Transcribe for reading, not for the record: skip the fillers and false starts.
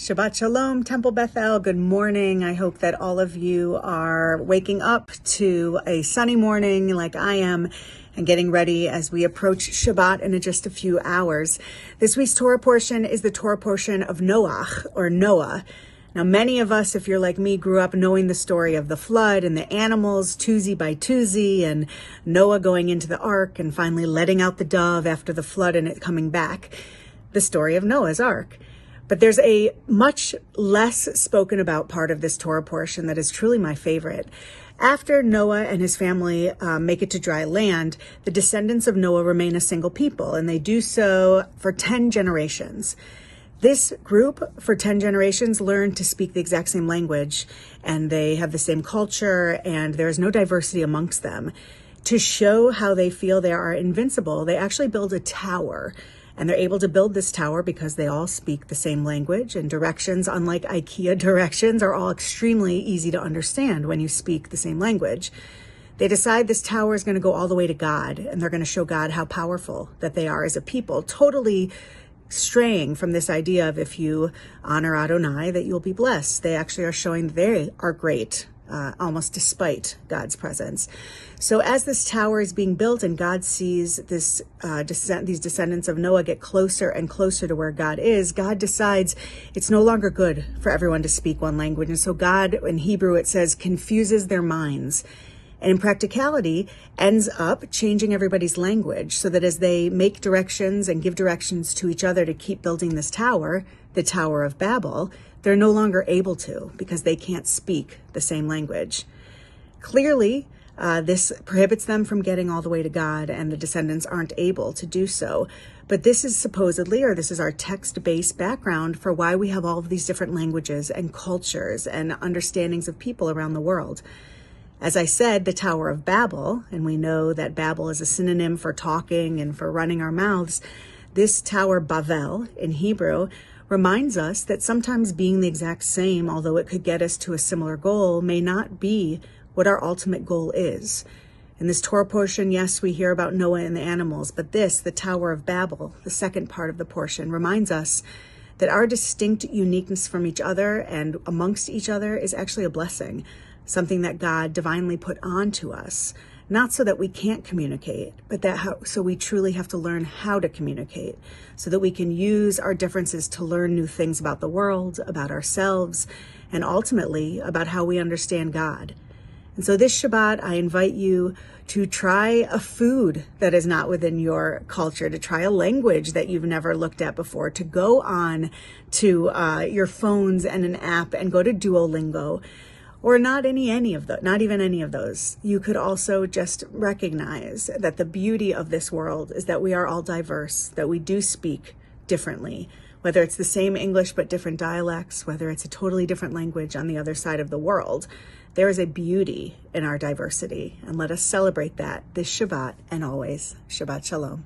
Shabbat Shalom, Temple Beth-El. Good morning. I hope that all of you are waking up to a sunny morning like I am and getting ready as we approach Shabbat in just a few hours. This week's Torah portion is the Torah portion of Noach, or Noah. Now, many of us, if you're like me, grew up knowing the story of the flood and the animals, toosie by toosie, and Noah going into the ark and finally letting out the dove after the flood and it coming back. The story of Noah's ark. But there's a much less spoken about part of this Torah portion that is truly my favorite. After Noah and his family make it to dry land, the descendants of Noah remain a single people, and they do so for 10 generations. This group, for 10 generations, learned to speak the exact same language, and they have the same culture, and there is no diversity amongst them. To show how they feel they are invincible, they actually build a tower. And they're able to build this tower because they all speak the same language, and directions, unlike IKEA directions, are all extremely easy to understand when you speak the same language. They decide this tower is going to go all the way to God, and they're going to show God how powerful that they are as a people, totally straying from this idea of if you honor Adonai, that you'll be blessed. They actually are showing that they are great, almost despite God's presence. So as this tower is being built and God sees these descendants of Noah get closer and closer to where God is, God decides it's no longer good for everyone to speak one language. And so God, in Hebrew, it says, confuses their minds. And in practicality, ends up changing everybody's language so that as they make directions and give directions to each other to keep building this tower, the Tower of Babel, they're no longer able to because they can't speak the same language. Clearly, this prohibits them from getting all the way to God, and the descendants aren't able to do so. But this is supposedly, or this is our text-based background for why we have all of these different languages and cultures and understandings of people around the world. As I said, the Tower of Babel, and we know that Babel is a synonym for talking and for running our mouths. This tower, Bavel, in Hebrew, reminds us that sometimes being the exact same, although it could get us to a similar goal, may not be what our ultimate goal is. In this Torah portion, yes, we hear about Noah and the animals, but this, the Tower of Babel, the second part of the portion, reminds us that our distinct uniqueness from each other and amongst each other is actually a blessing, something that God divinely put onto us, not so that we can't communicate, but so we truly have to learn how to communicate, so that we can use our differences to learn new things about the world, about ourselves, and ultimately about how we understand God. And so this Shabbat, I invite you to try a food that is not within your culture, to try a language that you've never looked at before, to go on to your phones and an app and go to Duolingo, or not even any of those. You could also just recognize that the beauty of this world is that we are all diverse, that we do speak differently, whether it's the same English but different dialects, whether it's a totally different language on the other side of the world. There is a beauty in our diversity, and let us celebrate that this Shabbat and always. Shabbat Shalom.